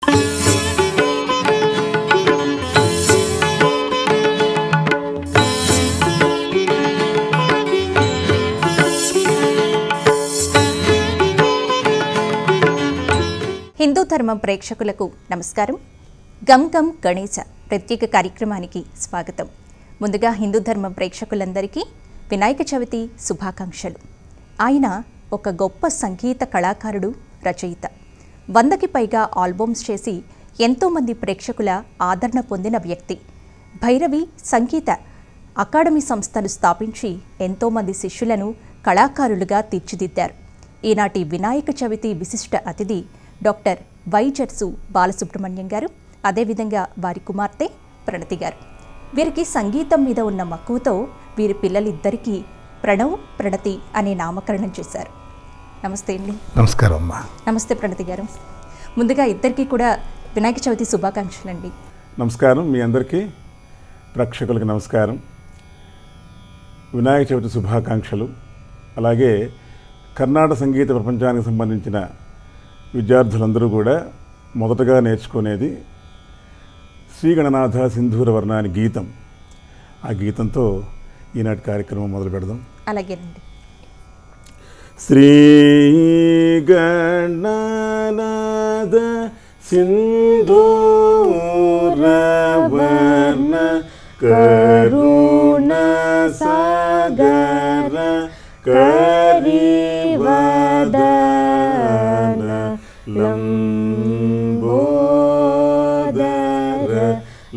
హిందూ ధర్మం ప్రేక్షకులకు నమస్కారం. గమ్ గమ్ గణేశ ప్రత్యేక కార్యక్రమానికి స్వాగతం. ముందుగా హిందూ ధర్మం ప్రేక్షకులందరికీ వినాయక చవితి శుభాకాంక్షలు. ఆయన ఒక గొప్ప సంగీత కళాకారుడు, రచయిత. 100కి పైగా ఆల్బమ్స్ చేసి ఎంతోమంది ప్రేక్షకుల ఆదరణ పొందిన వ్యక్తి. భైరవి సంగీత అకాడమీ సంస్థలు స్థాపించి ఎంతోమంది శిష్యులను కళాకారులుగా తీర్చిదిద్దారు. ఈనాటి వినాయక చవితి విశిష్ట అతిథి డాక్టర్ వైజర్సు బాలసుబ్రహ్మణ్యం గారు, అదేవిధంగా వారి కుమార్తె ప్రణతి గారు. వీరికి సంగీతం మీద ఉన్న మక్కువతో వీరి పిల్లలిద్దరికీ ప్రణవ్, ప్రణతి అనే నామకరణం చేశారు. నమస్తే అండి. నమస్కారం అమ్మా. నమస్తే ప్రణతి గారు. ముందుగా ఇద్దరికీ కూడా వినాయక చవితి శుభాకాంక్షలు అండి. నమస్కారం. మీ అందరికీ ప్రేక్షకులకు నమస్కారం. వినాయక చవితి శుభాకాంక్షలు. అలాగే కర్ణాటక సంగీత ప్రపంచానికి సంబంధించిన విద్యార్థులందరూ కూడా మొదటగా నేర్చుకునేది శ్రీగణనాథ సింధూర వర్ణాని గీతం. ఆ గీతంతో ఈనాటి కార్యక్రమం మొదలు పెడదాం. అలాగేనండి. శ్రీగణనాథ సింధూర వర్ణ కరుణ సాగర కరివదన లంబోదర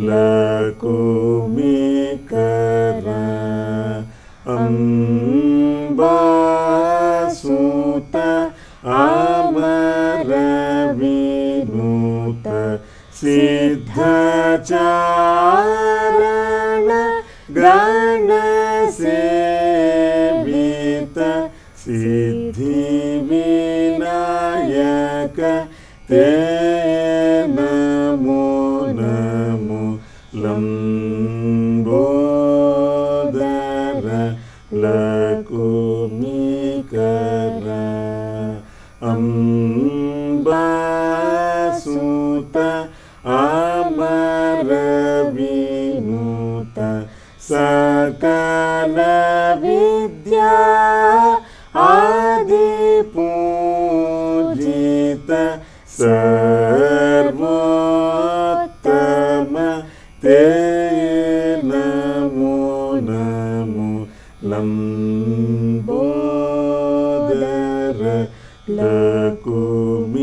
లకుమికర అంబాసుత అమర వినూత సిద్ధచారణ గణసేవిత సిద్ధి వినాయక తే నమో నమో లంబోదర లకుమికర అంబాసుత అమర వినూత సకల విద్యా ఆది పూజిత సర్వోత్తమ తే నమో నమో లంబోదర లకుమికర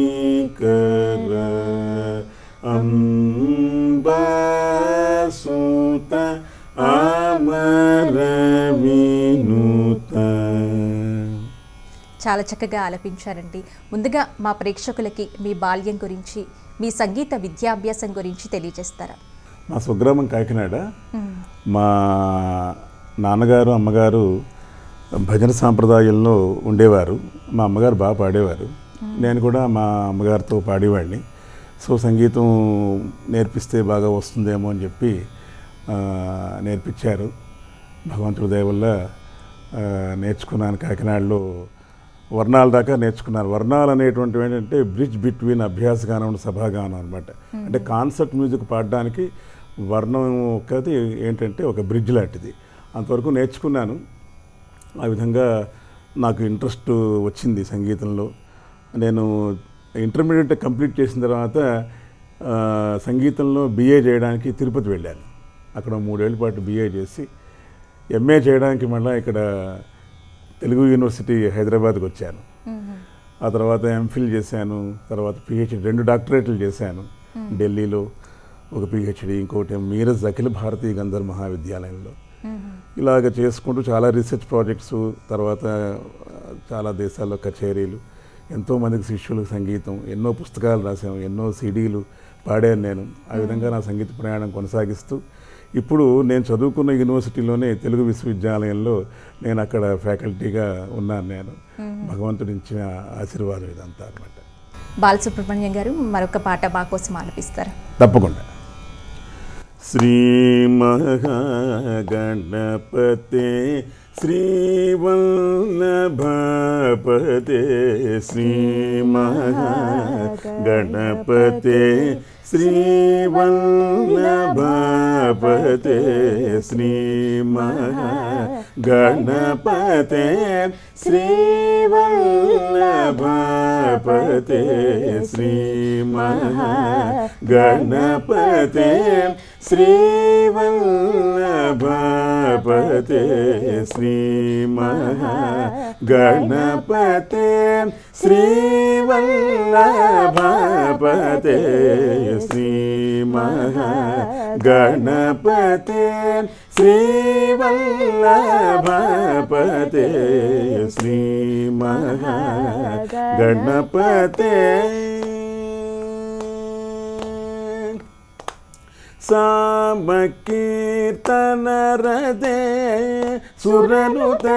అంబాసుత అమర వినూత. చాలా చక్కగా ఆలపించారండి. ముందుగా మా ప్రేక్షకులకి మీ బాల్యం గురించి, మీ సంగీత విద్యాభ్యాసం గురించి తెలియజేస్తారా? మా స్వగ్రామం కాకినాడ. మా నాన్నగారు అమ్మగారు భజన సాంప్రదాయంలో ఉండేవారు. మా అమ్మగారు బాగా పాడేవారు. నేను కూడా మా అమ్మగారితో పాడేవాడిని. సో సంగీతం నేర్పిస్తే బాగా వస్తుందేమో అని చెప్పి నేర్పించారు. భగవంతుడి దయ వల్ల నేర్చుకున్నాను. కాకినాడలో వర్ణాల దాకా నేర్చుకున్నాను. వర్ణాలు అనేటువంటివి ఏంటంటే బ్రిడ్జ్ బిట్వీన్ అభ్యాసగానం అండ్ సభాగానం అనమాట. అంటే కాన్సర్ట్ మ్యూజిక్ పాడడానికి వర్ణం ఒకటి ఏంటంటే ఒక బ్రిడ్జ్ లాంటిది. అంతవరకు నేర్చుకున్నాను. ఆ విధంగా నాకు ఇంట్రెస్ట్ వచ్చింది సంగీతంలో. నేను ఇంటర్మీడియట్ కంప్లీట్ చేసిన తర్వాత సంగీతంలో బిఏ చేయడానికి తిరుపతి వెళ్ళాను. అక్కడ 3 ఏళ్ల పాటు బిఏ చేసి ఎంఏ చేయడానికి మళ్ళీ ఇక్కడ తెలుగు యూనివర్సిటీ హైదరాబాద్కి వచ్చాను. ఆ తర్వాత ఎంఫిల్ చేశాను. తర్వాత పిహెచ్డి 2 డాక్టరేట్లు చేశాను. ఢిల్లీలో ఒక పిహెచ్డి, ఇంకోటి మీరజ్ అఖిల భారతీయ గంధర్వ మహావిద్యాలయంలో. ఇలాగ చేసుకుంటూ చాలా రీసెర్చ్ ప్రాజెక్ట్స్, తర్వాత చాలా దేశాల్లో కచేరీలు, ఎంతోమందికి శిష్యులకు సంగీతం, ఎన్నో పుస్తకాలు రాశాను, ఎన్నో సీడీలు పాడాను నేను. ఆ విధంగా నా సంగీత ప్రయాణం కొనసాగిస్తూ ఇప్పుడు నేను చదువుకున్న యూనివర్సిటీలోనే తెలుగు విశ్వవిద్యాలయంలో నేను అక్కడ ఫ్యాకల్టీగా ఉన్నాను. నేను భగవంతుడి ఇచ్చిన ఆశీర్వాదం ఇదంతా అనమాట. బాలసుబ్రహ్మణ్యం గారు మరొక పాట మా కోసం ఆలపిస్తారు? తప్పకుండా. శ్రీమహాగణపతే శ్రీవల్లభపతే శ్రీమహాగణపతే శ్రీవల్లభపతే శ్రీమహాగణపతే శ్రీవల్లభపతే శ్రీమహాగణపతే శ్రీవల్లభపతే శ్రీమహాగణపతే శ్రీవల్లభపతే శ్రీమహాగణపతే శ్రీవల్లభపతే శ్రీమహాగణపతే సామకీర్తనరదే సురనుతనమోస్తుతే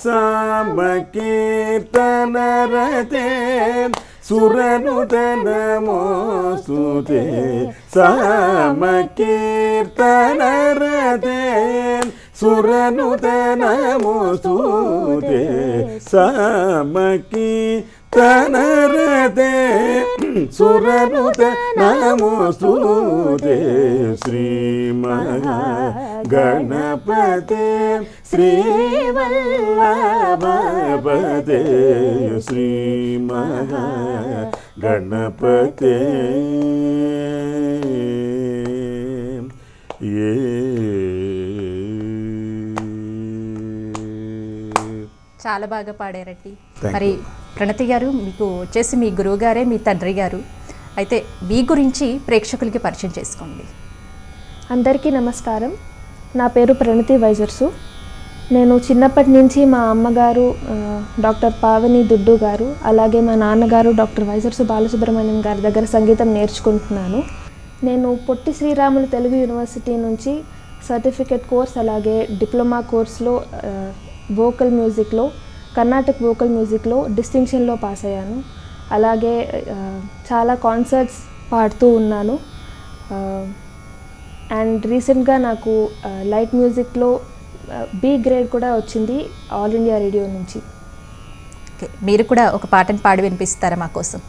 సామకీర్తనరదే సురనుతనమోస్తుతే సామకీర్తనరదే సురనుతనమోస్తుతే సామకీర్తనరదే సురనుతనమోస్తుతే శ్రీమహాగణపతే శ్రీవల్లభపతే శ్రీమహాగణపతే చాలా బాగా పాడారండి. మరి ప్రణతి గారు, మీకు వచ్చేసి మీ గురువు గారే మీ తండ్రి గారు. అయితే మీ గురించి ప్రేక్షకులకి పరిచయం చేసుకోండి. అందరికీ నమస్కారం. నా పేరు ప్రణతి వైజర్సు. నేను చిన్నప్పటి నుంచి మా అమ్మగారు డాక్టర్ పావని దుడ్డు గారు, అలాగే మా నాన్నగారు డాక్టర్ వైజర్సు బాలసుబ్రహ్మణ్యం గారి దగ్గర సంగీతం నేర్చుకుంటున్నాను. నేను పొట్టి శ్రీరాములు తెలుగు యూనివర్సిటీ నుంచి సర్టిఫికేట్ కోర్స్, అలాగే డిప్లొమా కోర్స్లో వోకల్ మ్యూజిక్లో, కర్ణాటక వోకల్ మ్యూజిక్లో డిస్టింక్షన్లో పాస్ అయ్యాను. అలాగే చాలా కాన్సర్ట్స్ పాడుతూ ఉన్నాను. అండ్ రీసెంట్గా నాకు లైట్ మ్యూజిక్లో బి గ్రేడ్ కూడా వచ్చింది ఆల్ ఇండియా రేడియో నుంచి. ఓకే, మీరు కూడా ఒక పాటను పాడి వినిపిస్తారా మా కోసం?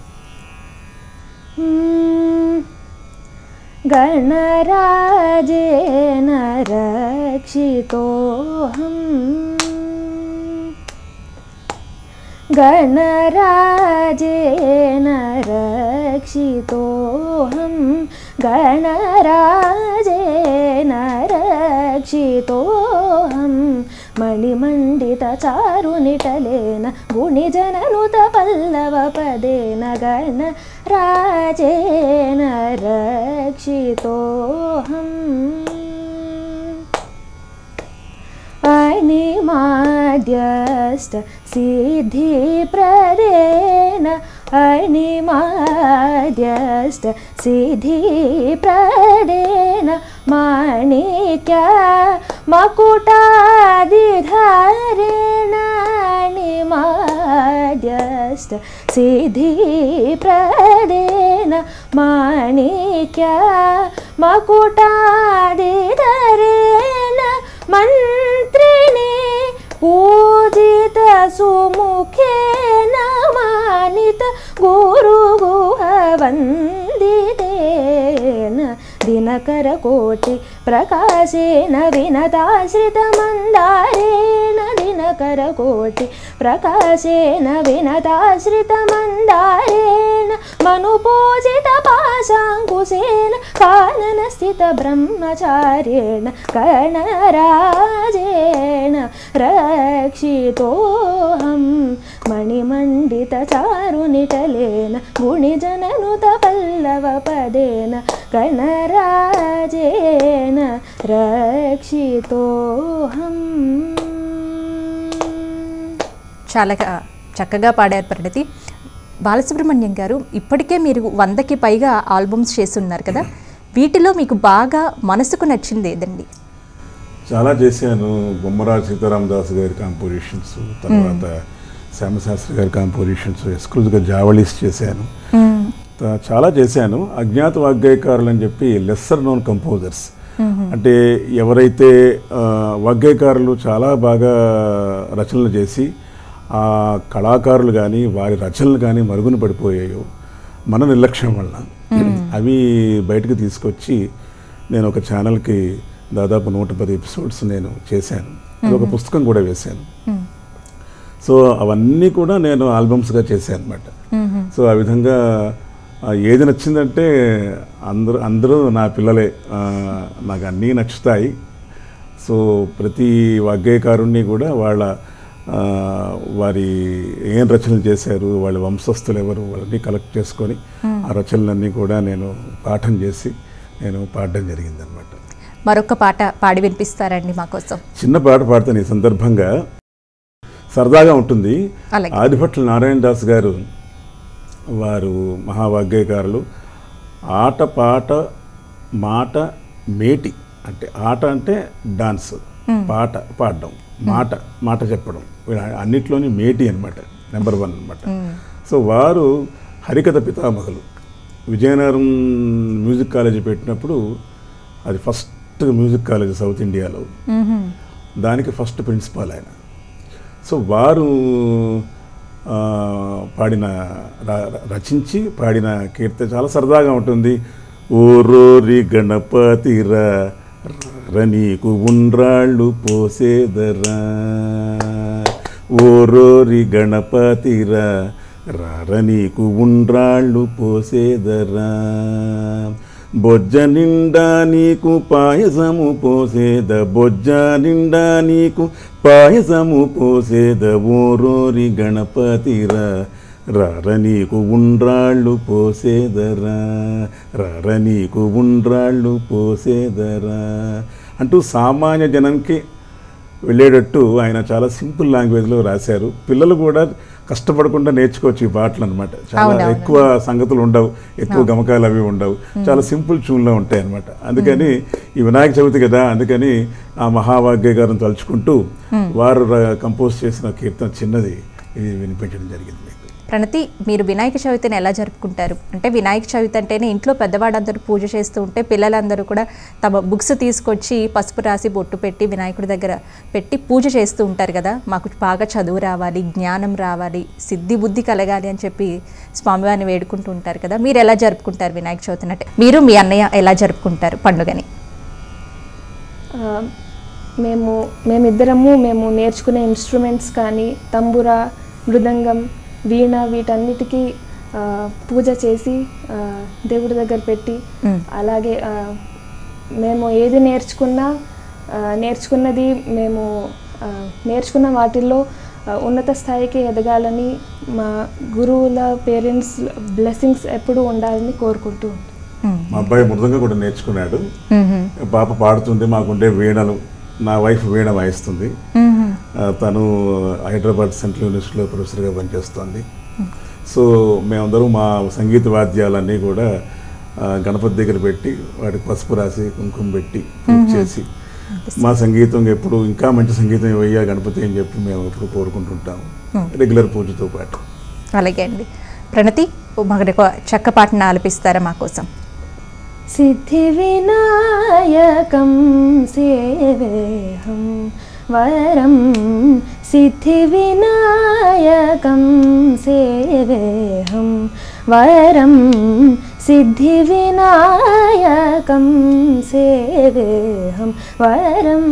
గణరాజేన రక్షితోహం గణరాజేన రక్షితోహం గణరాజేన రక్షితోహం మణిమండిత చారునిటలేన గుణిజననుత పల్లవ పదేన గణరాజేన రక్షితోహం అనిమాద్యష్ట సిద్ధిప్రదేన అనిమాద్యష్ట సిద్ధిప్రదేన మాణిక్య మకుటాదిధారేణ అనిమాద్యష్ట సిద్ధిప్రదేన మాణిక్య మకుటాదిధారేణ మంత్రిణి పూజిత సుముఖేన మానిత గురుగుహ వందితేన దినకర కోటి ప్రకాశేన వినతాశ్రిత మందారేణ దినకర కోటి ప్రకాశేన వినతాశ్రిత మందారేణ మనుపూజిత పాశాంకుశేన కానన స్థిత బ్రహ్మచార్యేణ గణరాజేణ రక్షితోహం మణిమండిత చారునిటలేన గుణిజననుత పల్లవ పదేన గణరాజేన రక్షితోహం. చాలా చక్కగా పాడారు ప్రణతి. బాలసుబ్రహ్మణ్యం గారు, ఇప్పటికే మీరు 100కి పైగా ఆల్బమ్స్ చేస్తున్నారు కదా, వీటిలో మీకు బాగా మనసుకు నచ్చింది ఏదండి? చాలా చేశాను. బొమ్మరాజు సీతారామదాస్ గారి కాంపోజిషన్స్, తర్వాత శ్యామశాస్త్రి గారి కాంపోజిషన్స్, ఎక్స్క్లూజివ్గా జావళీస్ చేశాను. చాలా చేశాను. అజ్ఞాత వాగ్గేయకారులు అని చెప్పి లెస్సర్ నోన్ కంపోజర్స్, అంటే ఎవరైతే వాగ్గేయకారులు చాలా బాగా రచనలు చేసి ఆ కళాకారులు కానీ వారి రచనలు కానీ మరుగున పడిపోయాయో మన నిర్లక్ష్యం వల్ల, అవి బయటకు తీసుకొచ్చి నేను ఒక ఛానల్కి దాదాపు 110 ఎపిసోడ్స్ నేను చేశాను. అది ఒక పుస్తకం కూడా వేశాను. సో అవన్నీ కూడా నేను ఆల్బమ్స్గా చేశాను అనమాట. సో ఆ విధంగా ఏది నచ్చిందంటే అందరూ నా పిల్లలే, నాకు అన్నీ నచ్చుతాయి. సో ప్రతి వాగ్గేయకారుణ్ణి కూడా వారి ఏం రచనలు చేశారు, వాళ్ళ వంశస్థులు ఎవరు, వాళ్ళని కలెక్ట్ చేసుకొని ఆ రచనలన్నీ కూడా నేను పాఠం చేసి నేను పాడడం జరిగిందనమాట. మరొక పాట పాడి వినిపిస్తారండి మా కోసం? చిన్న పాట పాడతాను ఈ సందర్భంగా, సరదాగా ఉంటుంది. ఆదిభట్ల నారాయణ దాస్ గారు వారు మహావాగ్గేయకారులు. ఆట పాట మాట మేటి, అంటే ఆట అంటే డాన్స్, పాట పాడడం, మాట చెప్పడం, అన్నిట్లోని మేటి అనమాట, నెంబర్ 1 అనమాట. సో వారు హరికథ పితామహులు. విజయనగరం మ్యూజిక్ కాలేజీ పెట్టినప్పుడు అది ఫస్ట్ మ్యూజిక్ కాలేజ్ సౌత్ ఇండియాలో, దానికి ఫస్ట్ ప్రిన్సిపాల్ ఆయన. సో వారు రచించి పాడిన కీర్తన చాలా సరదాగా ఉంటుంది. ఓరోరి గణపతిరా నీకు ఉండ్రాళ్ళు పోసేదరా, ఓరోరి గణపతిరా నీకు ఉండ్రాళ్ళు పోసేదరా, బొజ్జ నిండా నీకు పాయసము పోసేద, బొజ్జ నిండా నీకు పాయసము పోసేద, ఓరోరి గణపతిరా నీకు ఉండ్రాళ్ళు పోసేదరా, నీకు ఉండ్రాళ్ళు పోసేదరా అంటూ సామాన్య జనానికి వెళ్ళేటట్టు ఆయన చాలా సింపుల్ లాంగ్వేజ్లో రాశారు. పిల్లలు కూడా కష్టపడకుండా నేర్చుకోవచ్చు ఈ పాటలు అనమాట. చాలా ఎక్కువ సంగతులు ఉండవు, ఎక్కువ గమకాలు అవి ఉండవు, చాలా సింపుల్ ట్యూన్లో ఉంటాయి అనమాట. అందుకని ఈ వినాయక చవితి కదా, అందుకని ఆ మహావాగ్గేయకారుని తలుచుకుంటూ వారు కంపోజ్ చేసిన కీర్తన చిన్నది ఇది వినిపించడం జరిగింది. ప్రణతి, మీరు వినాయక చవితిని ఎలా జరుపుకుంటారు? అంటే వినాయక చవితి అంటేనే ఇంట్లో పెద్దవాళ్ళందరూ పూజ చేస్తూ ఉంటే పిల్లలందరూ కూడా తమ బుక్స్ తీసుకొచ్చి పసుపు రాసి బొట్టు పెట్టి వినాయకుడి దగ్గర పెట్టి పూజ చేస్తూ ఉంటారు కదా. మాకు బాగా చదువు రావాలి, జ్ఞానం రావాలి, సిద్ధి బుద్ధి కలగాలి అని చెప్పి స్వామివారిని వేడుకుంటూ ఉంటారు కదా. మీరు ఎలా జరుపుకుంటారు వినాయక చవితిని? అంటే మీరు మీ అన్నయ్య ఎలా జరుపుకుంటారు పండుగని? మేమిద్దరము నేర్చుకునే ఇన్స్ట్రుమెంట్స్ కానీ తంబురా, మృదంగం, వీణ వీటన్నిటికీ పూజ చేసి దేవుడి దగ్గర పెట్టి, అలాగే మేము ఏది నేర్చుకున్నది మేము నేర్చుకున్న వాటిల్లో ఉన్నత స్థాయికి ఎదగాలని, మా గురువుల పేరెంట్స్ బ్లెస్సింగ్స్ ఎప్పుడూ ఉండాలని కోరుకుంటూ ఉంటాం. మా అబ్బాయి మృదంగం కూడా నేర్చుకున్నాడు. పాప పాడుతుంది, మాకుండే వీణలు, నా వైఫ్ వీణ వాయిస్తుంది. తను హైదరాబాద్ సెంట్రల్ యూనివర్సిటీలో ప్రొఫెసర్గా పనిచేస్తుంది. సో మేమందరం మా సంగీత వాద్యాలన్నీ కూడా గణపతి దగ్గర పెట్టి వాటికి పసుపు రాసి కుంకుమ పెట్టి పూజ చేసి మా సంగీతం ఎప్పుడు ఇంకా మంచి సంగీతం ఇవ్వయ్యా గణపతి అని చెప్పి మేము ఎప్పుడు కోరుకుంటుంటాము రెగ్యులర్ పూజతో పాటు. అలాగే అండి. ప్రణతి, మాకు చక్క పాటను ఆలపిస్తారా మా కోసం? సిద్ధి వినాయకం సేవేహం వరం, సిద్ధి వినాయకం సేవేహం వరం, సిద్ధి వినాయకం సేవేహం వరం,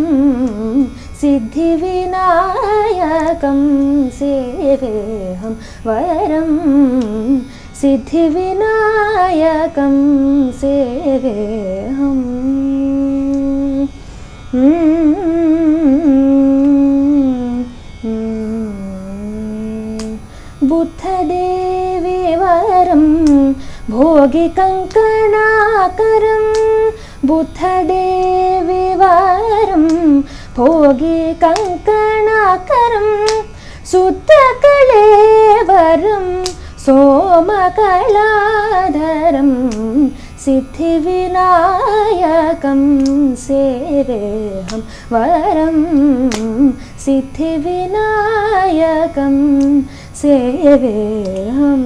సిద్ధి వినాయకం సేవేహం వరం, సిద్ధి వినాయకం సేవేహం. బుద్ధదేవి వరం భోగి కంకణాకరం, బుద్ధదేవి వరం భోగి కంకణాకరం, శుద్ధ కళేవరం సోమకళాధరం, సిద్ధి వినాయకం సేవేహం వరం, సిద్ధి వినాయకం సేవేహం.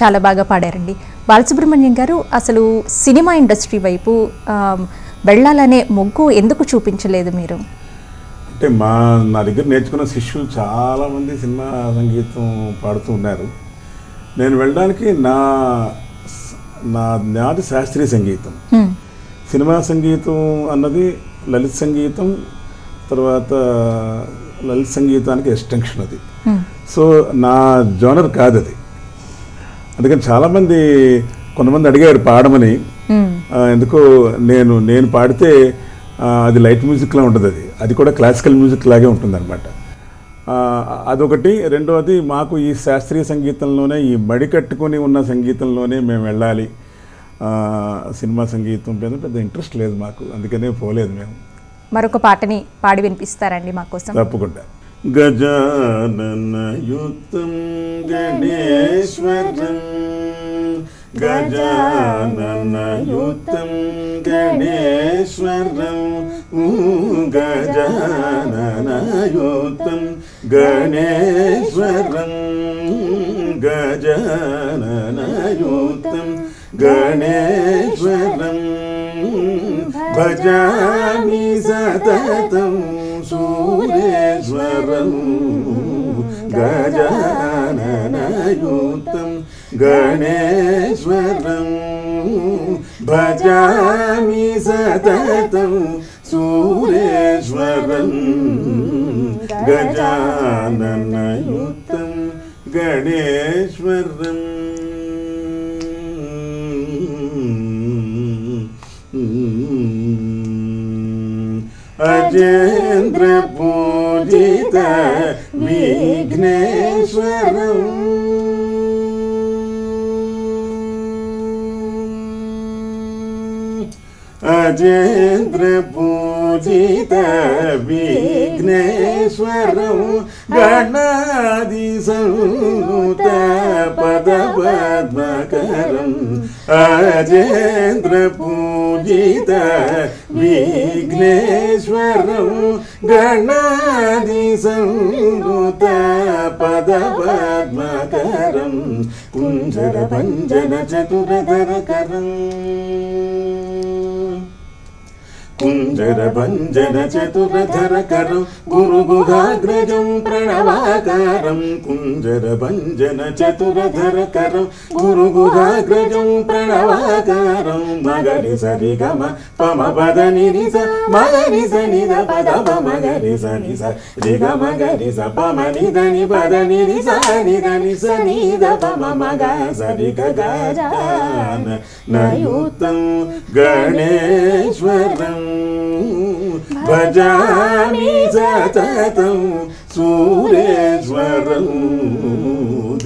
చాలా బాగా పాడారండి. బాలసుబ్రహ్మణ్యం గారు, అసలు సినిమా ఇండస్ట్రీ వైపు వెళ్ళాలనే మొగ్గు ఎందుకు చూపించలేదు మీరు? అంటే నా దగ్గర నేర్చుకున్న శిష్యులు చాలామంది సినిమా సంగీతం పాడుతూ ఉన్నారు. నేను వెళ్ళడానికి నాది శాస్త్రీయ సంగీతం. సినిమా సంగీతం అన్నది లలిత సంగీతం, తర్వాత లలిత సంగీతానికి ఎక్స్టెన్షన్ అది. సో నా జోనర్ కాదు అది. అందుకని చాలామంది కొంతమంది అడిగారు పాడమని. ఎందుకో నేను పాడితే అది లైట్ మ్యూజిక్లా ఉంటుంది, అది కూడా క్లాసికల్ మ్యూజిక్ లాగే ఉంటుంది అనమాట. అదొకటి. రెండవది, మాకు ఈ శాస్త్రీయ సంగీతంలోనే, ఈ మడి కట్టుకొని ఉన్న సంగీతంలోనే మేము వెళ్ళాలి. సినిమా సంగీతం మీద పెద్ద ఇంట్రెస్ట్ లేదు మాకు, అందుకనే పోలేదు మేము. మరొక పాటని పాడి వినిపిస్తారండి మా కోసం? తప్పకుండా. గజాననయుతం గణేశ్వరం, గజాననయుతం గణేశ్వరం, గజాననయుతం గణేశ్వరం, గజాననయుతం గణేశ్వరం, భజామి సతతం సూరేశ్వరం, గజాననయుతం గణేశ్వరం, భజామి సతతం సూరేశ్వరం, గజాననయుతం గణేశ్వరం. అజేంద్ర పూజిత విఘ్నేశ్వరం, అజేంద్ర పూజిత విఘ్నేశ్వరం, గణాది సంనుత పద పద్మకరం, అజేంద్ర పూజిత విఘ్నేశ్వరం, గణాది సంనుత పద పద్మకరం, కుంజర భంజన చతురధరకరం, కుంజర భంజన చతురధరకరం, గురుగుహాగ్రజం ప్రణవాకారం, కుంజర భంజన చతురధరకరం, గురుగుహాగ్రజం ప్రణవాకారం, మగరి సరి గమ పమ పద నిరి స మగరి స నిద పద మగరి స ని స రి గ మగరి స పమ నిద ని పద నిరి స నిద ని స నిద పమ మగ సరి గ గజాననయుతం గణేశ్వరం, భజామి సతతం సూరేశ్వరం,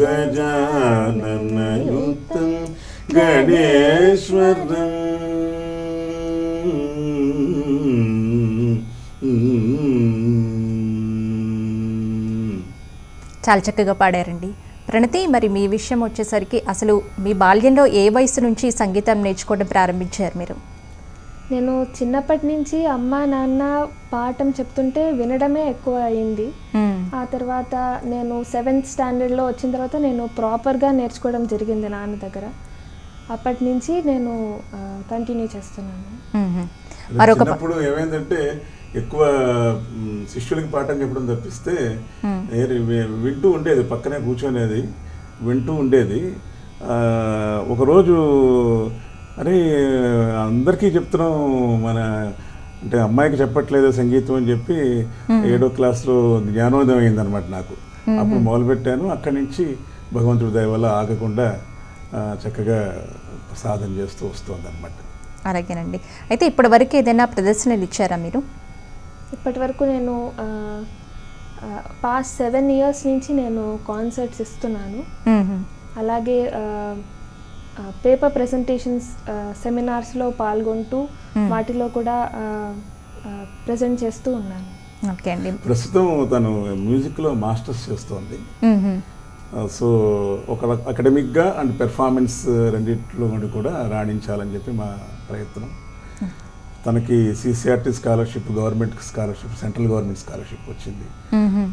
గజాననయుతం గణేశ్వరం. చాలా చక్కగా పాడారండి. ప్రణతి, మరి మీ విషయం వచ్చేసరికి అసలు మీ బాల్యంలో ఏ వయసు నుంచి సంగీతం నేర్చుకోవడం ప్రారంభించారు మీరు? నేను చిన్నప్పటి నుంచి అమ్మ నాన్న పాఠం చెప్తుంటే వినడమే ఎక్కువ అయింది. ఆ తర్వాత నేను 7th స్టాండర్డ్లో వచ్చిన తర్వాత నేను ప్రాపర్గా నేర్చుకోవడం జరిగింది నాన్న దగ్గర. అప్పటి నుంచి నేను కంటిన్యూ చేస్తున్నాను. చిన్నప్పుడు ఏమైందంటే ఎక్కువ శిష్యులకి పాఠం చెప్పడం తప్పిస్తే వింటూ ఉండేది, పక్కనే కూర్చొనేది, వింటూ ఉండేది. ఒకరోజు అరే అందరికీ చెప్తున్నాం, అంటే అమ్మాయికి చెప్పట్లేదు సంగీతం అని చెప్పి 7వ క్లాస్లో జ్ఞానోదయం అయిందనమాట నాకు. అప్పుడు మొదలుపెట్టాను. అక్కడి నుంచి భగవంతుడి దయ వల్ల ఆగకుండా చక్కగా సాధన చేస్తూ వస్తుంది అనమాట. అలాగేనండి. అయితే ఇప్పటి వరకు ఏదైనా ప్రదర్శనలు ఇచ్చారా మీరు? ఇప్పటి వరకు నేను పాస్ట్ 7 years నుంచి నేను కాన్సర్ట్స్ ఇస్తున్నాను. అలాగే పేపర్ ప్రెజెంటేషన్స్ సెమినార్స్లో పాల్గొంటూ వాటిలో కూడా ప్రజెంట్ చేస్తూ ఉన్నాను. ఓకే అండి. ప్రస్తుతం తను మ్యూజిక్లో మాస్టర్స్ చేస్తోంది. సో ఒక అకాడమిక్గా అండ్ పెర్ఫార్మెన్స్ రెండిట్లో కూడా రాణించాలని చెప్పి మా ప్రయత్నం. తనకి CCRT scholarship, government scholarship, central government scholarship వచ్చింది.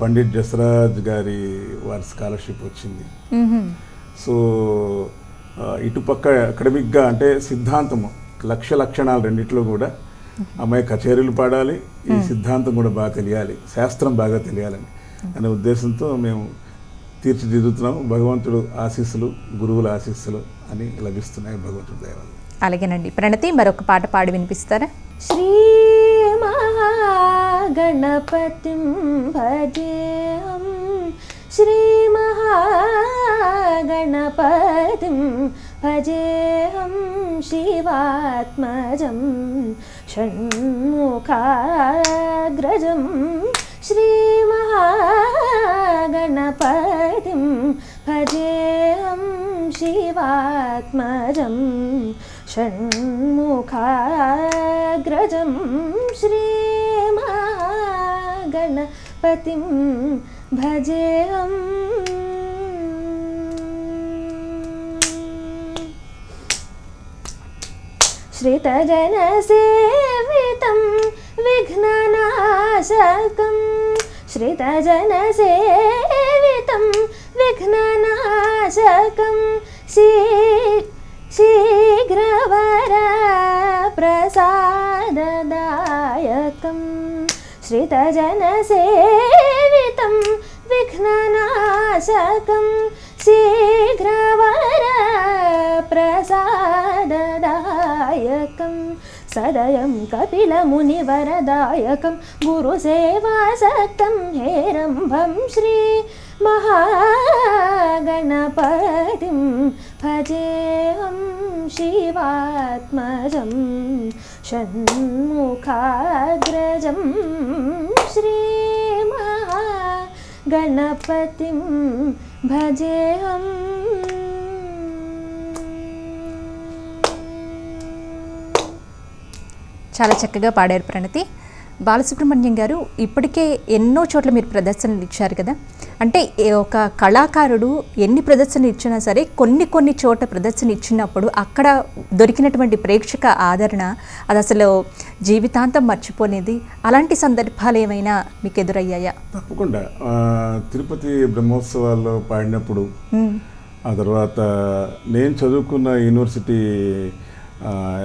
పండిట్ జసరాజ్ గారి వారి స్కాలర్షిప్ వచ్చింది. సో ఇటుపక్క అకాడమిక్గా అంటే సిద్ధాంతము లక్షణాలు రెండిట్లో కూడా అమ్మాయి కచేరీలు పాడాలి, ఈ సిద్ధాంతం కూడా బాగా తెలియాలి, శాస్త్రం బాగా తెలియాలని అనే ఉద్దేశంతో మేము తీర్చిదిద్దుతున్నాం. భగవంతుడు ఆశీస్సులు, గురువుల ఆశీస్సులు అని లభిస్తున్నాయి భగవంతుడి దయ వల్ల. అలాగేనండి. ప్రణతి మరొక పాట పాడి వినిపిస్తారా? శ్రీ మహాగణపతిం భజేహం, శ్రీ మహాగణపతిం భజేహం, శివాత్మజం షణ్ముఖాగ్రజం, శ్రీ మహాగణపతిం భజేహం, శివాత్మజం షణ్ముఖాగ్రజం, శ్రీ మహాగణపతిం భజేహం. శ్రితజనసేవితం విఘ్ననాశకం, శ్రితజనసేవితం విఘ్ననాశకం, శీఘ్రవర ప్రసాదదాయకం, శ్రితజనసేవితం విఘ్ననాశకం, శీఘ్రవర ప్రసాదదాయకం, సదయం కపిలమునివరదాయకం, గురుసేవాసక్తం హేరంభం, శ్రీ మహాగణపతిం భజేహం, శివాత్మజం షణ్ముఖాగ్రజం, శ్రీ మహాగణపతిం భజేహం. చాలా చక్కగా పాడారు ప్రణతి. బాలసుబ్రహ్మణ్యం గారు, ఇప్పటికే ఎన్నో చోట్ల మీరు ప్రదర్శనలు ఇచ్చారు కదా, అంటే ఒక కళాకారుడు ఎన్ని ప్రదర్శనలు ఇచ్చినా సరే కొన్ని చోట ప్రదర్శన ఇచ్చినప్పుడు అక్కడ దొరికినటువంటి ప్రేక్షక ఆదరణ అది అసలు జీవితాంతం మర్చిపోనేది. అలాంటి సందర్భాలు ఏమైనా మీకు ఎదురయ్యాయా? తప్పకుండా. తిరుపతి బ్రహ్మోత్సవాల్లో పాడినప్పుడు, ఆ తర్వాత నేను చదువుకున్న యూనివర్సిటీ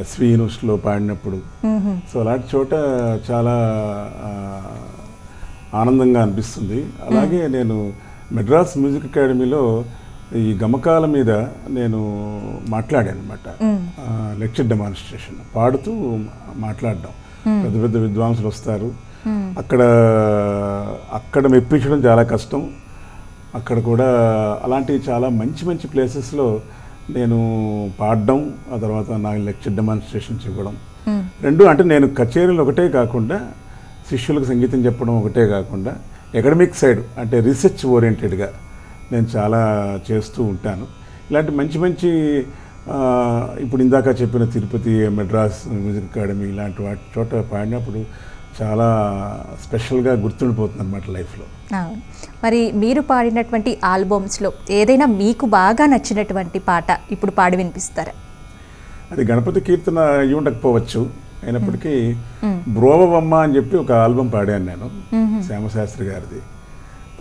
ఎస్వి యూనివర్సిటీలో పాడినప్పుడు, సో అలాంటి చోట చాలా ఆనందంగా అనిపిస్తుంది. అలాగే నేను మెడ్రాస్ మ్యూజిక్ అకాడమీలో ఈ గమకాల మీద నేను మాట్లాడాను అనమాట. లెక్చర్ డెమాన్స్ట్రేషన్ పాడుతూ మాట్లాడడం. పెద్ద పెద్ద విద్వాంసులు వస్తారు, అక్కడ మెప్పించడం చాలా కష్టం. అక్కడ కూడా అలాంటి చాలా మంచి మంచి ప్లేసెస్లో నేను పాడడం, ఆ తర్వాత నాకు లెక్చర్ డెమాన్స్ట్రేషన్స్ ఇవ్వడం, రెండు. అంటే నేను కచేరీలు ఒకటే కాకుండా, శిష్యులకు సంగీతం చెప్పడం ఒకటే కాకుండా, అకాడమిక్ సైడ్ అంటే రీసెర్చ్ ఓరియంటెడ్గా నేను చాలా చేస్తూ ఉంటాను. ఇలాంటి మంచి మంచి ఇప్పుడు ఇందాక చెప్పిన తిరుపతి, మెడ్రాస్ మ్యూజిక్ అకాడమీ ఇలాంటి వాటి చోట పాడినప్పుడు చాలా స్పెషల్గా గుర్తుండిపోతుంది అన్నమాట లైఫ్లో. మరి మీరు పాడినటువంటి ఆల్బమ్స్లో ఏదైనా మీకు బాగా నచ్చినటువంటి పాట ఇప్పుడు పాడి వినిపిస్తారా? అది గణపతి కీర్తన అయి ఉండకపోవచ్చు, అయినప్పటికీ బ్రోవమ్మ అని చెప్పి ఒక ఆల్బమ్ పాడాను నేను, శ్యామశాస్త్రి గారిది.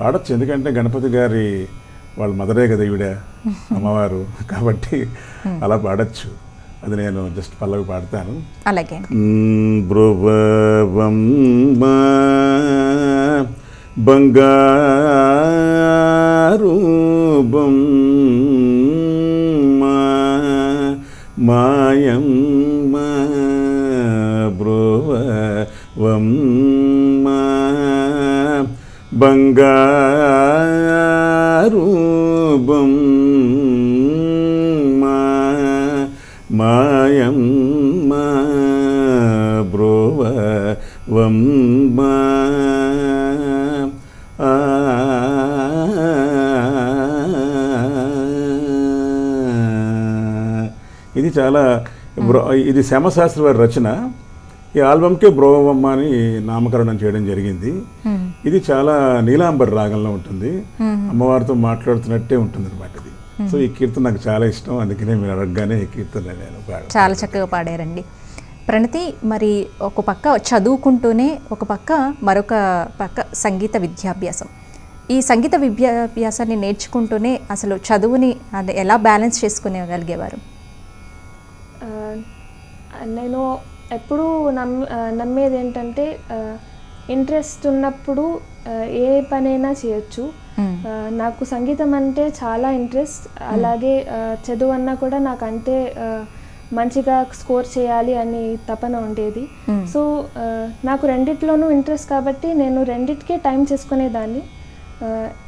పాడొచ్చు, ఎందుకంటే గణపతి గారి వాళ్ళ మదరే కదా ఈవిడ, అమ్మవారు, కాబట్టి అలా పాడచ్చు. అది నేను జస్ట్ పల్లవి పాడతాను. అలాగే. బ్రోవమ్మ బంగారు బొమ్మ మాయమ్మ బ్రోవమ్మ బంగారు బొమ్మ మాయమ్మ బ్రోవమ్మ. ఇది చాలా ఇది శ్యామశాస్త్రి వారి రచన. ఈ ఆల్బమ్కే బ్రోవమ్మ అని నామకరణం చేయడం జరిగింది. ఇది చాలా నీలాంబర్ రాగంలో ఉంటుంది, అమ్మవారితో మాట్లాడుతున్నట్టే ఉంటుంది అనమాట ఇది. సో ఈ కీర్తన నాకు చాలా ఇష్టం, అందుకనే మీరు అడగగానే ఈ కీర్తన నేను చాలా చక్కగా పాడారండి. ప్రణతి, మరి ఒక పక్క చదువుకుంటూనే ఒక పక్క మరొక పక్క సంగీత విద్యాభ్యాసం, ఈ సంగీత విద్యాభ్యాసాన్ని నేర్చుకుంటూనే అసలు చదువుని అది ఎలా బ్యాలెన్స్ చేసుకునేగలిగేవారు? నేను ఎప్పుడూ నమ్మేది ఏంటంటే ఇంట్రెస్ట్ ఉన్నప్పుడు ఏ పనైనా చేయొచ్చు. నాకు సంగీతం అంటే చాలా ఇంట్రెస్ట్. అలాగే చదువు అన్నా కూడా నాకంటే మంచిగా స్కోర్ చేయాలి అని తపన ఉండేది. సో నాకు రెండిట్లోనూ ఇంట్రెస్ట్ కాబట్టి నేను రెండిటికే టైం చేసుకునేదాన్ని.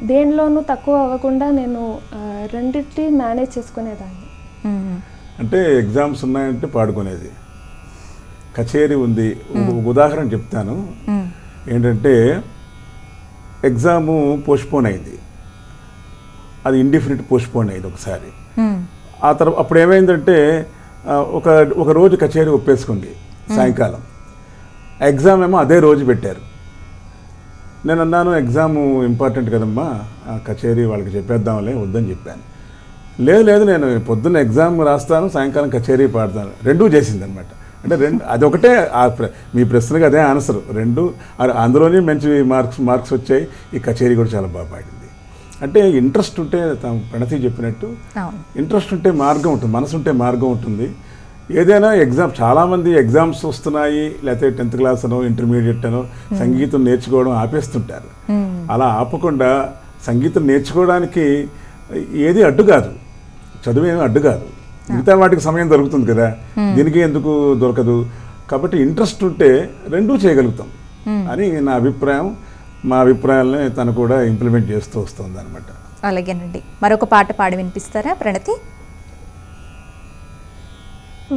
దేనిలోనూ తక్కువ అవ్వకుండా నేను రెండిటి మేనేజ్ చేసుకునేదాన్ని. అంటే ఎగ్జామ్స్ ఉన్నాయంటే పాడుకునేది, కచేరీ ఉంది. ఉదాహరణ చెప్తాను. ఏంటంటే ఎగ్జాము పోస్ట్పోన్ అయింది, అది ఇండిఫినిట్ పోస్ట్పోన్ అయింది ఒకసారి. ఆ తర్వాత అప్పుడు ఏమైందంటే ఒక రోజు కచేరీ ఒప్పేసుకుంది సాయంకాలం, ఎగ్జామ్ ఏమో అదే రోజు పెట్టారు. నేను అన్నాను ఎగ్జామ్ ఇంపార్టెంట్ కదమ్మా, కచేరీ వాళ్ళకి చెప్పేద్దాంలే, వద్దని చెప్పాను. లేదు నేను పొద్దున్న ఎగ్జామ్ రాస్తాను, సాయంకాలం కచేరీ పాడతాను, రెండూ చేసింది అనమాట. అంటే అదొకటే మీ ప్రశ్నకి అదే ఆన్సర్. రెండు అందులోనే మంచి మార్క్స్ వచ్చాయి. ఈ కచేరీ కూడా చాలా బాగా పాడింది. అంటే ఇంట్రెస్ట్ ఉంటే, ప్రణతి చెప్పినట్టు ఇంట్రెస్ట్ ఉంటే మార్గం ఉంటుంది, మనసు ఉంటే మార్గం ఉంటుంది. ఏదైనా ఎగ్జామ్, చాలామంది ఎగ్జామ్స్ వస్తున్నాయి లేకపోతే 10th క్లాస్ అనో ఇంటర్మీడియట్ అనో సంగీతం నేర్చుకోవడం ఆపేస్తుంటారు. అలా ఆపకుండా సంగీతం నేర్చుకోవడానికి ఏది అడ్డు కాదు, చదువేమీ అడ్డు కాదు. మిగతా వాటికి సమయం దొరుకుతుంది కదా, దీనికి ఎందుకు దొరకదు? కాబట్టి ఇంట్రెస్ట్ ఉంటే రెండూ చేయగలుగుతాం అని నా అభిప్రాయం. మా అభిప్రాయాలని తను కూడా ఇంప్లిమెంట్ చేస్తూ వస్తుంది అనమాట. అలాగేనండి. మరొక పాట పాడి వినిపిస్తారా ప్రణతి?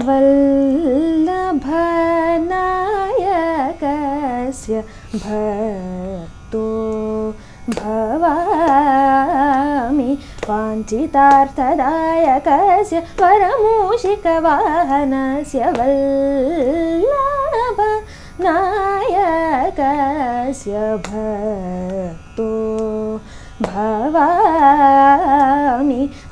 వల్లభనాయకస్య భక్తో భవామి వాంఛితార్థదాయకస్య వరమూషికవాహనస్య వల్లభనాయకస్య భక్తో భవామి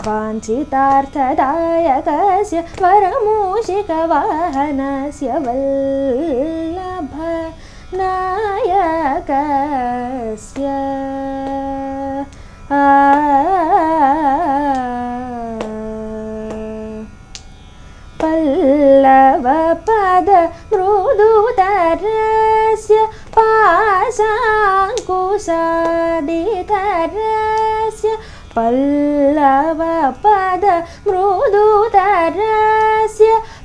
వాంఛితార్థదాయకస్య వరమూషికవాహనస్య వల్లభనాయకస్య పల్లవపద మృదుతరస్య పాశాంకుశాదితరస్య పల్లవపద మృదుతరస్య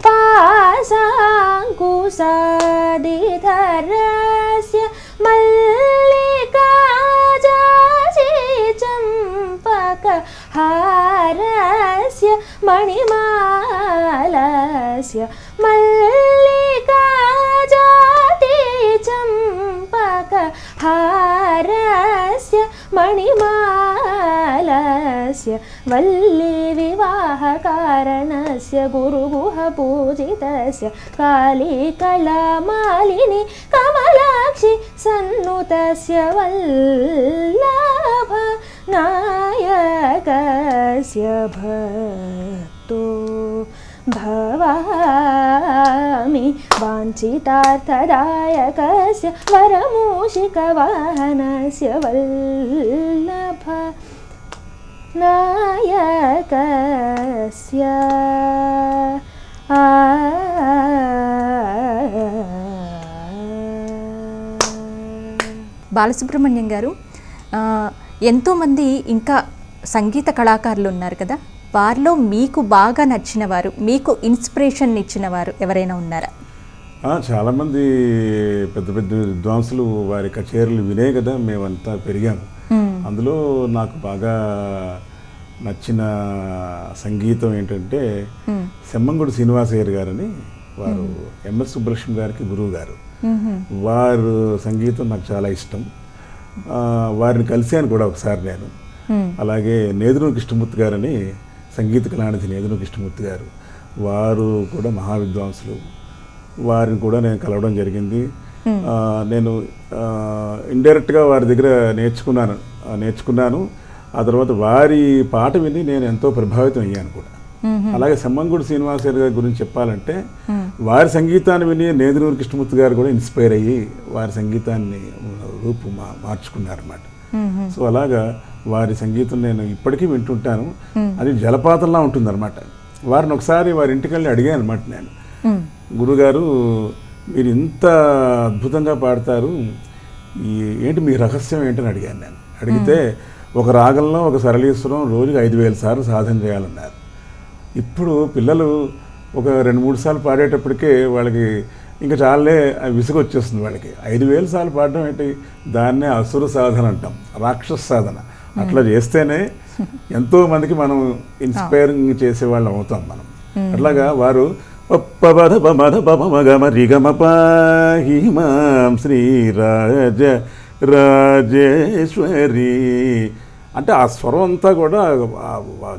పాశాంకుశాదితరస్య మల్లికాజాజి చంపక హారస్య మణిమాలస్య మల్లికాజాతి చంపక హారస్య మణిమాలస్య వల్లి వివాహకారణస్య గురుగుహ పూజితస్య కాళీ కళామాలిని కమలాక్షి సన్నుతస్య వల్లభ నాయకస్య భక్తో భవామి వాంఛితార్థదాయకస్య వరమూషికవాహనస్య వల్లభ నాయకస్య. బాలసుబ్రహ్మణ్యం గారు, ఎంతోమంది ఇంకా సంగీత కళాకారులు ఉన్నారు కదా, వారిలో మీకు బాగా నచ్చిన వారు, మీకు ఇన్స్పిరేషన్ ఇచ్చిన వారు ఎవరైనా ఉన్నారా? చాలామంది పెద్ద పెద్ద విద్వాంసులు వారి కచేరీలు వినే కదా మేమంతా పెరిగాము. అందులో నాకు బాగా నచ్చిన సంగీతం ఏంటంటే సెమ్మంగుడి శ్రీనివాసయ్యర్ గారని, వారు ఎంఎస్ సుబ్బలక్ష్మి గారికి గురువు గారు. వారు సంగీతం నాకు చాలా ఇష్టం. వారిని కలిశాను కూడా ఒకసారి నేను. అలాగే నేదునూరి కృష్ణమూర్తి గారని, సంగీత కళానిధి నేదునూరి కృష్ణమూర్తి గారు, వారు కూడా మహావిద్వాంసులు. వారిని కూడా నేను కలవడం జరిగింది. నేను ఇండైరెక్ట్గా వారి దగ్గర నేర్చుకున్నాను. ఆ తర్వాత వారి పాట విని నేను ఎంతో ప్రభావితం అయ్యాను కూడా. అలాగే సెమ్మంగుడి శ్రీనివాసయ్యర్ గారి గురించి చెప్పాలంటే, వారి సంగీతాన్ని విని నేదునూరి కృష్ణమూర్తి గారు కూడా ఇన్స్పైర్ అయ్యి వారి సంగీతాన్ని మార్చుకున్నారన్నమాట. సో అలాగా వారి సంగీతం నేను ఇప్పటికీ వింటుంటాను. అది జలపాతంలా ఉంటుందన్నమాట. వారిని ఒకసారి వారి ఇంటికి వెళ్ళి అడిగాను అనమాట నేను, గురుగారు మీరు ఇంత అద్భుతంగా పాడతారు, ఏంటి మీ రహస్యం ఏంటని అడిగాను నేను. అడిగితే ఒక రాగంలో ఒక సరళీశ్వరం రోజుకి 5,000 సార్లు సాధన చేయాలన్నారు. ఇప్పుడు పిల్లలు ఒక 2-3 సార్లు పాడేటప్పటికే వాళ్ళకి ఇంకా చాలే విసుగు వచ్చేస్తుంది వాళ్ళకి. 5,000 సార్లు పాడడం ఏంటి, దాన్నే అసుర సాధన అంటాం, రాక్షస సాధన. అట్లా చేస్తేనే ఎంతో మందికి మనం ఇన్స్పైరింగ్ చేసేవాళ్ళం అవుతాం మనం. అట్లాగా వారు పద పమద పమగమ రిగమ పాహిమాం శ్రీరాజ రాజేశ్వరి అంటే ఆ స్వరం అంతా కూడా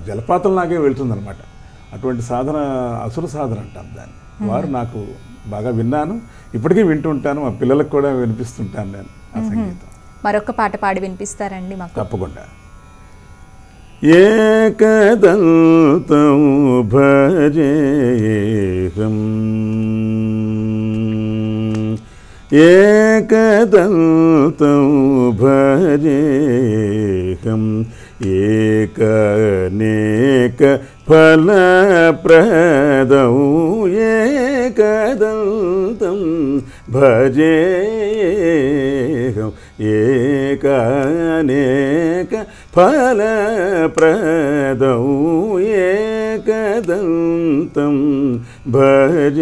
జలపాతంలాగే వెళ్తుందనమాట. అటువంటి సాధన అసుర సాధన అంటాం దాన్ని. వారు నాకు బాగా విన్నాను, ఇప్పటికీ వింటుంటాను, మా పిల్లలకు కూడా వినిపిస్తుంటాను నేను ఆ సంగీతం. మరొక పాట పాడి వినిపిస్తారండి మాకు? తప్పకుండా. ఏకదంతం భజేహం ఏకదంతం భజేహం ఏకనేక ఫలప్రదం ఏకదంతం భజేహం ఏకనేక ఫలప్రదం ఏకదంతం భజేహం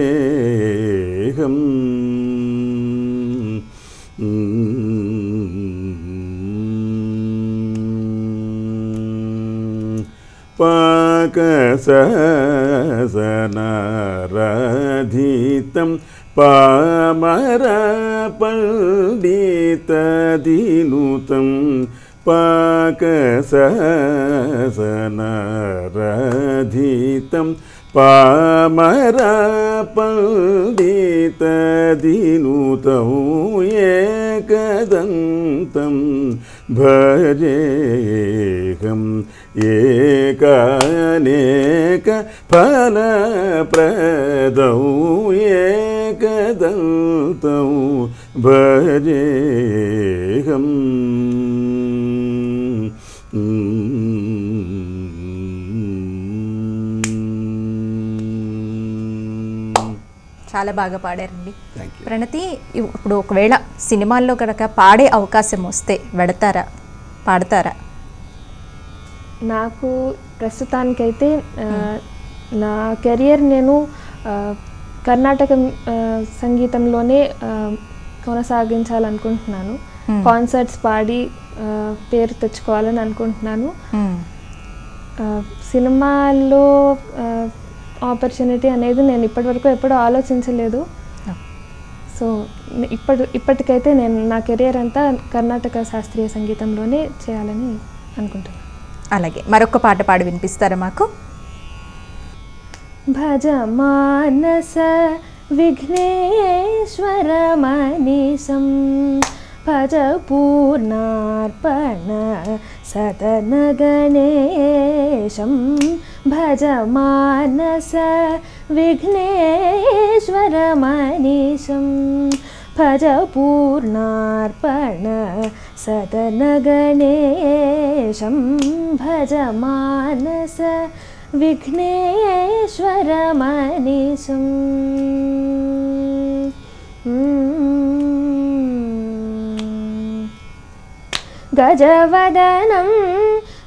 పాకసనరధితం పామరపండితదినుతం పాకసనరధితం పామరపండితదినుతం ఏకదంతం భజేహం ఏకనేక ఫలప్రదం ఏకదంతం భజేహం. చాలా బాగా పాడారండి. ప్రణతి, ఇప్పుడు ఒకవేళ సినిమాల్లో కనుక పాడే అవకాశం వస్తే వెడతారా, పాడతారా? నాకు ప్రస్తుతానికైతే నా కెరియర్ నేను కర్ణాటక సంగీతంలోనే కొనసాగించాలనుకుంటున్నాను. కాన్సర్ట్స్ పాడి పేరు తెచ్చుకోవాలని అనుకుంటున్నాను. సినిమాల్లో ఆపర్చునిటీ అనేది నేను ఇప్పటివరకు ఎప్పుడూ ఆలోచించలేదు. సో ఇప్పటికైతే నేను నా కెరియర్ అంతా కర్ణాటక శాస్త్రీయ సంగీతంలోనే చేయాలని అనుకుంటున్నాను. అలాగే మరొక పాట పాడి వినిపిస్తారా మాకు? భజ మానస విఘ్నేశ్వర మనీసం భజ పూర్ణార్పణ సదన గణేశం భజ మానస విఘ్నేశ్వర మనీసం భజ పూర్ణార్పణ సదన గణేశం భజ మానస విఘ్నేశ్వర మనీసం. గజవదనం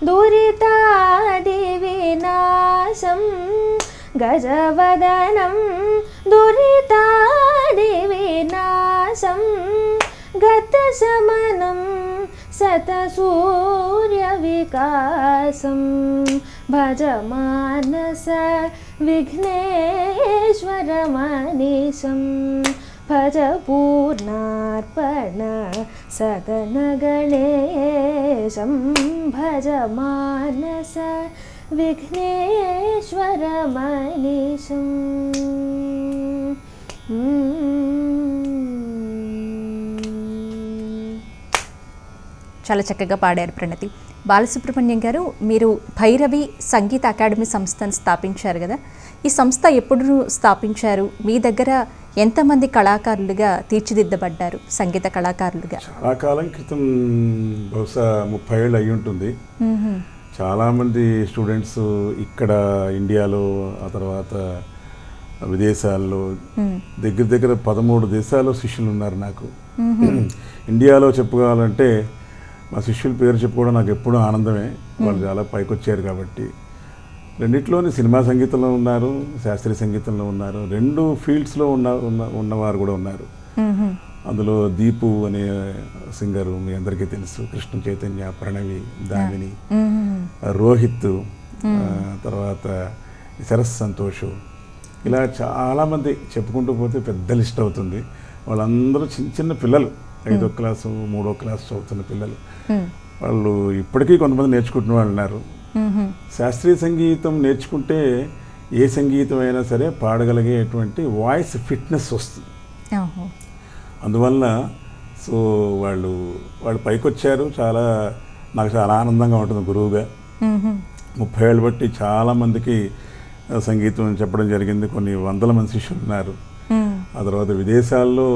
దురితాది వినాశం గజవదనం దురితాది వినాశం గత శమనం శతసూర్య వికాసం భజ మానస విఘ్నేశ్వర మనీసం భజ పూర్ణార్పణ సదన గణేశం భజ మానస విఘ్నేశ్వర మనీసం. చాలా చక్కగా పాడారు ప్రణతి. బాలసుబ్రహ్మణ్యం గారు, మీరు భైరవి సంగీత అకాడమీ సంస్థను స్థాపించారు కదా, ఈ సంస్థ ఎప్పుడు స్థాపించారు? మీ దగ్గర ఎంతమంది కళాకారులుగా తీర్చిదిద్దబడ్డారు, సంగీత కళాకారులుగా? చాలా కాలం క్రితం, బహుశా 30 ఏళ్ళు అయి ఉంటుంది. చాలామంది స్టూడెంట్స్ ఇక్కడ ఇండియాలో, ఆ తర్వాత విదేశాల్లో, దగ్గర దగ్గర 13 దేశాల్లో శిష్యులు ఉన్నారు నాకు. ఇండియాలో చెప్పుకోవాలంటే మా శిష్యుల పేరు చెప్పుకోవడం నాకు ఎప్పుడూ ఆనందమే. వాళ్ళు చాలా పైకొచ్చారు కాబట్టి. రెండిట్లోని సినిమా సంగీతంలో ఉన్నారు, శాస్త్రీయ సంగీతంలో ఉన్నారు, 2 ఫీల్డ్స్లో ఉన్నవారు కూడా ఉన్నారు. అందులో దీపు అనే సింగరు మీ అందరికీ తెలుసు, కృష్ణ చైతన్య, ప్రణవి, దామిని, రోహిత్, తర్వాత శరత్ సంతోష్, ఇలా చాలామంది చెప్పుకుంటూ పోతే పెద్ద లిస్ట్ అవుతుంది. వాళ్ళందరూ చిన్న చిన్న పిల్లలు, 5వ క్లాసు 3వ క్లాసు చదువుతున్న పిల్లలు. వాళ్ళు ఇప్పటికీ కొంతమంది నేర్చుకుంటున్న వాళ్ళు ఉన్నారు. శాస్త్రీయ సంగీతం నేర్చుకుంటే ఏ సంగీతం అయినా సరే పాడగలిగేటువంటి వాయిస్ ఫిట్నెస్ వస్తుంది. అందువల్ల సో వాళ్ళు పైకి వచ్చారు. నాకు చాలా ఆనందంగా ఉంటుంది గురువుగా. 30 ఏళ్ళు బట్టి చాలామందికి సంగీతం చెప్పడం జరిగింది. కొన్ని వందల మంది శిష్యులు ఉన్నారు. ఆ తర్వాత విదేశాల్లో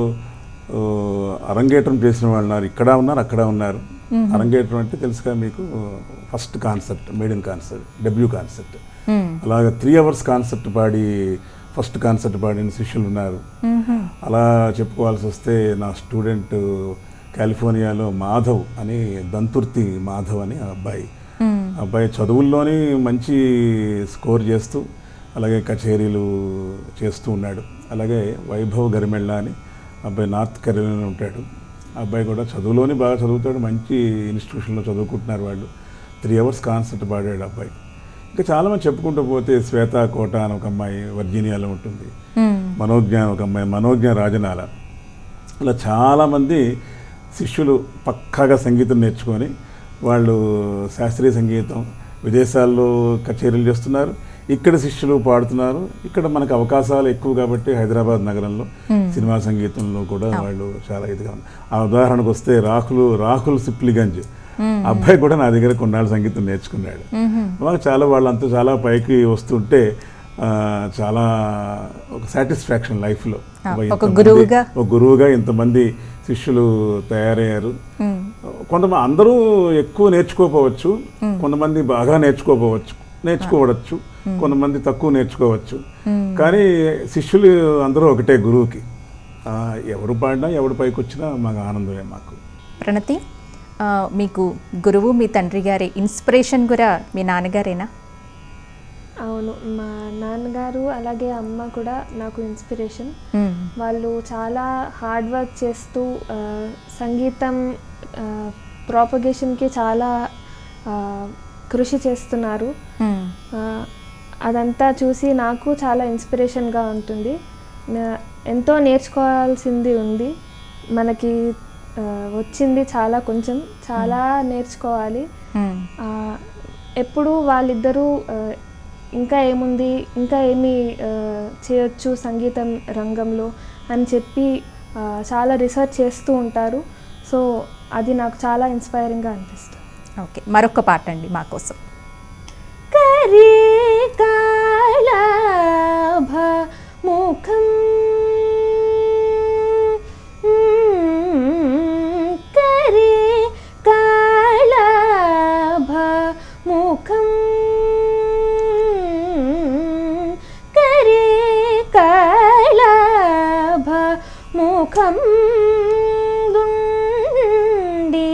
అరంగేట్రం చేసిన వాళ్ళు ఉన్నారు. ఇక్కడ ఉన్నారు, అక్కడ ఉన్నారు. అరంగేట్రం అంటే తెలుసుగా మీకు, first concert, maiden concert, debut concert. అలాగే 3 hours కాన్సర్ట్ పాడి ఫస్ట్ కాన్సర్ట్ పాడిన శిష్యులు ఉన్నారు. అలా చెప్పుకోవాల్సి వస్తే నా స్టూడెంట్ కాలిఫోర్నియాలో మాధవ్ అని, దంతుర్తి మాధవ్ అని అబ్బాయి చదువుల్లోని మంచి స్కోర్ చేస్తూ అలాగే కచేరీలు చేస్తూ ఉన్నాడు. అలాగే వైభవ్ గరిమెళ్ళ అని అబ్బాయి నార్త్ కెరోలినా ఉంటాడు. అబ్బాయి కూడా చదువులోని బాగా చదువుతాడు, మంచి ఇన్స్టిట్యూషన్లో చదువుకుంటున్నారు వాళ్ళు. 3 hours కాన్సర్ట్ పాడాడు అబ్బాయి. ఇంకా చాలామంది చెప్పుకుంటూ పోతే శ్వేతా కోట అని ఒక అమ్మాయి వర్జీనియాలో ఉంటుంది, మనోజ్ఞ అని ఒక అమ్మాయి, మనోజ్ఞ రాజనాల, ఇలా చాలామంది శిష్యులు పక్కాగా సంగీతం నేర్చుకొని వాళ్ళు శాస్త్రీయ సంగీతం విదేశాల్లో కచేరీలు చేస్తున్నారు. ఇక్కడ శిష్యులు పాడుతున్నారు. ఇక్కడ మనకు అవకాశాలు ఎక్కువ కాబట్టి హైదరాబాద్ నగరంలో సినిమా సంగీతంలో కూడా వాళ్ళు చాలా ఇదిగా ఉన్నారు. ఆ ఉదాహరణకు వస్తే రాహుల్ సిప్లిగంజ్ అబ్బాయి కూడా నా దగ్గర కొన్నాళ్ళు సంగీతం నేర్చుకున్నాడు. వాళ్ళంతా చాలా పైకి వస్తుంటే చాలా ఒక సాటిస్ఫాక్షన్ లైఫ్లో. ఒక గురువుగా ఇంతమంది శిష్యులు తయారయ్యారు. కొంతమంది అందరూ ఎక్కువ నేర్చుకోకపోవచ్చు, కొంతమంది బాగా నేర్చుకోవచ్చు, కొంతమంది తక్కువ నేర్చుకోవచ్చు. కానీ శిష్యులు అందరూ ఒకటే గురువుకి. ఎవరు పాడినా ఎవడు పైకి వచ్చినా మాకు ఆనందమే. మాకు ప్రణతి, మీకు గురువు మీ తండ్రి గారి, ఇన్స్పిరేషన్ కూడా మీ నాన్నగారేనా? అవును, మా నాన్నగారు అలాగే అమ్మ కూడా నాకు ఇన్స్పిరేషన్. వాళ్ళు చాలా హార్డ్ వర్క్ చేస్తూ సంగీతం ప్రాపగేషన్కి చాలా కృషి చేస్తున్నారు. అదంతా చూసి నాకు చాలా ఇన్స్పిరేషన్గా ఉంటుంది. ఎంతో నేర్చుకోవాల్సింది ఉంది. మనకి వచ్చింది చాలా నేర్చుకోవాలి. ఎప్పుడు వాళ్ళిద్దరూ ఇంకా ఏముంది, ఇంకా ఏమి చేయొచ్చు సంగీతం రంగంలో అని చెప్పి చాలా రీసెర్చ్ చేస్తూ ఉంటారు. సో అది నాకు చాలా ఇన్స్పైరింగ్గా అనిపిస్తుంది. ఓకే, మరొక పాట అండి మా కోసం. ముఖం ముఖం ముఖం దుండి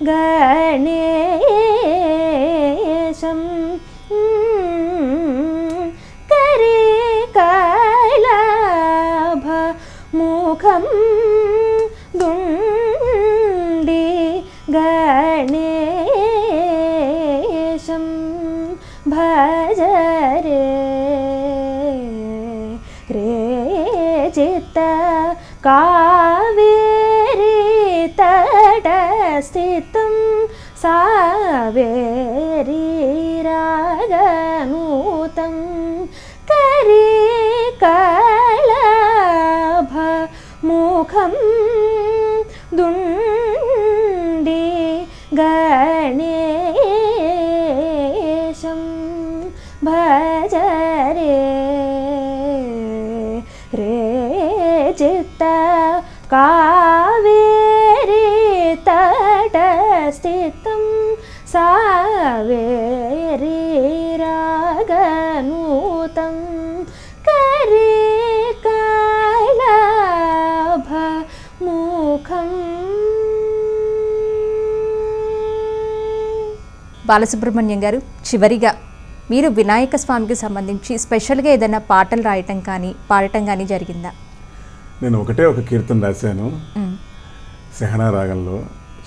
గణేశం కరే కళాభ ముఖం దుండి గణేశం భజరే రే చిత్త కావేరీ తటస్థితం సావేరీ రాగనూతం కరే కళాభ ముఖం దుండి गणेशं भज रे चित्त कावेरी तटस्थितं सावेरी रागनूतं करे कैलाभमुखम्. బాలసుబ్రహ్మణ్యం గారు, చివరిగా మీరు వినాయక స్వామికి సంబంధించి స్పెషల్గా ఏదైనా పాటలు రాయటం కానీ పాడటం కానీ జరిగిందా? నేను ఒకటే ఒక కీర్తన రాశాను సహనా రాగంలో,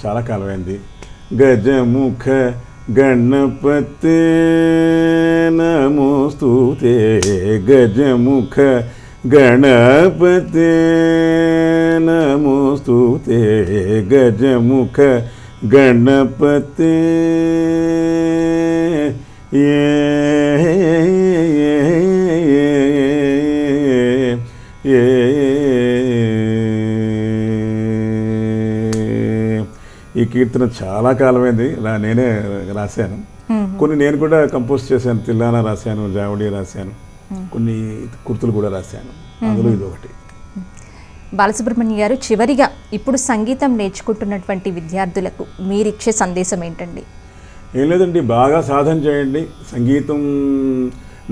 చాలా కాలమైంది. గజముఖ గణపతే నమోస్తుతే, గజముఖ గణపతే నమోస్తుతే, గజముఖ గణపతే ఈ కీర్తన చాలా కాలమైంది, నేనే రాశాను. కొన్ని నేను కూడా కంపోజ్ చేశాను, తిల్లానా రాశాను, జావడి రాశాను, కొన్ని కుర్తులు కూడా రాశాను, అందులో ఇది ఒకటి. బాలసుబ్రహ్మణ్యం గారు, చివరిగా ఇప్పుడు సంగీతం నేర్చుకుంటున్నటువంటి విద్యార్థులకు మీరిచ్చే సందేశం ఏంటండి? ఏం లేదండి, బాగా సాధన చేయండి, సంగీతం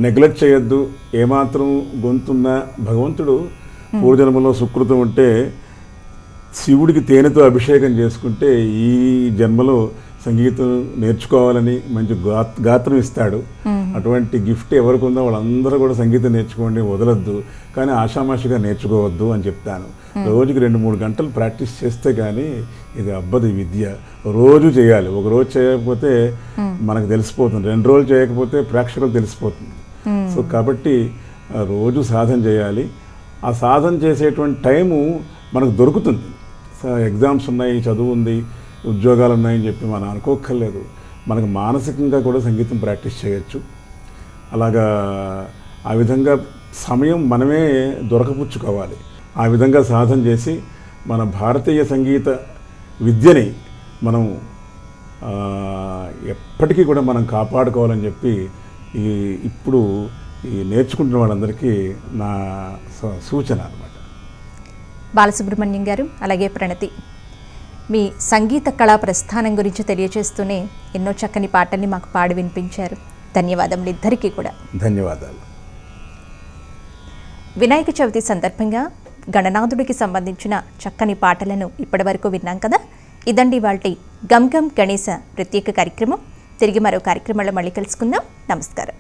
నెగ్లెక్ట్ చేయొద్దు. ఏమాత్రం గొంతున్నా భగవంతుడు పూర్వజన్మలో సుకృతం ఉంటే శివుడికి తేనెతో అభిషేకం చేసుకుంటే ఈ జన్మలో సంగీతం నేర్చుకోవాలని మంచి గాత్రం ఇస్తాడు. అటువంటి గిఫ్ట్ ఎవరికి ఉందో వాళ్ళందరూ కూడా సంగీతం నేర్చుకోండి, వదలొద్దు. కానీ ఆషామాషిగా నేర్చుకోవద్దు అని చెప్తాను. రోజుకి 2-3 గంటలు ప్రాక్టీస్ చేస్తే కానీ ఇది అబ్బదు విద్య. రోజు చేయాలి. ఒక రోజు చేయకపోతే మనకు తెలిసిపోతుంది, 2 రోజులు చేయకపోతే ప్రేక్షకులు తెలిసిపోతుంది. సో కాబట్టి రోజు సాధన చేయాలి. ఆ సాధన చేసేటువంటి టైము మనకు దొరుకుతుంది. ఎగ్జామ్స్ ఉన్నాయి, చదువు ఉంది, ఉద్యోగాలు ఉన్నాయని చెప్పి మనం అనుకోక్కర్లేదు. మనకు మానసికంగా కూడా సంగీతం ప్రాక్టీస్ చేయొచ్చు. అలాగా ఆ విధంగా సమయం మనమే దొరకపుచ్చుకోవాలి. ఆ విధంగా సాధన చేసి మన భారతీయ సంగీత విద్యని మనం ఎప్పటికీ కూడా మనం కాపాడుకోవాలని చెప్పి ఇప్పుడు నేర్చుకుంటున్న వాళ్ళందరికీ నా సూచన అన్నమాట. బాలసుబ్రహ్మణ్యం గారు, అలాగే ప్రణతి, మీ సంగీత కళా ప్రస్థానం గురించి తెలియజేస్తూనే ఎన్నో చక్కని పాటల్ని మాకు పాడి వినిపించారు. ధన్యవాదములు ఇద్దరికీ కూడా. ధన్యవాదాలు. వినాయక చవితి సందర్భంగా గణనాథుడికి సంబంధించిన చక్కని పాటలను ఇప్పటివరకు విన్నాం కదా. ఇదండి వాల్టి గమ్ గమ్ గణేశ ప్రత్యేక కార్యక్రమం. తిరిగి మరో కార్యక్రమంలో మళ్ళీ కలుసుకుందాం. నమస్కారం.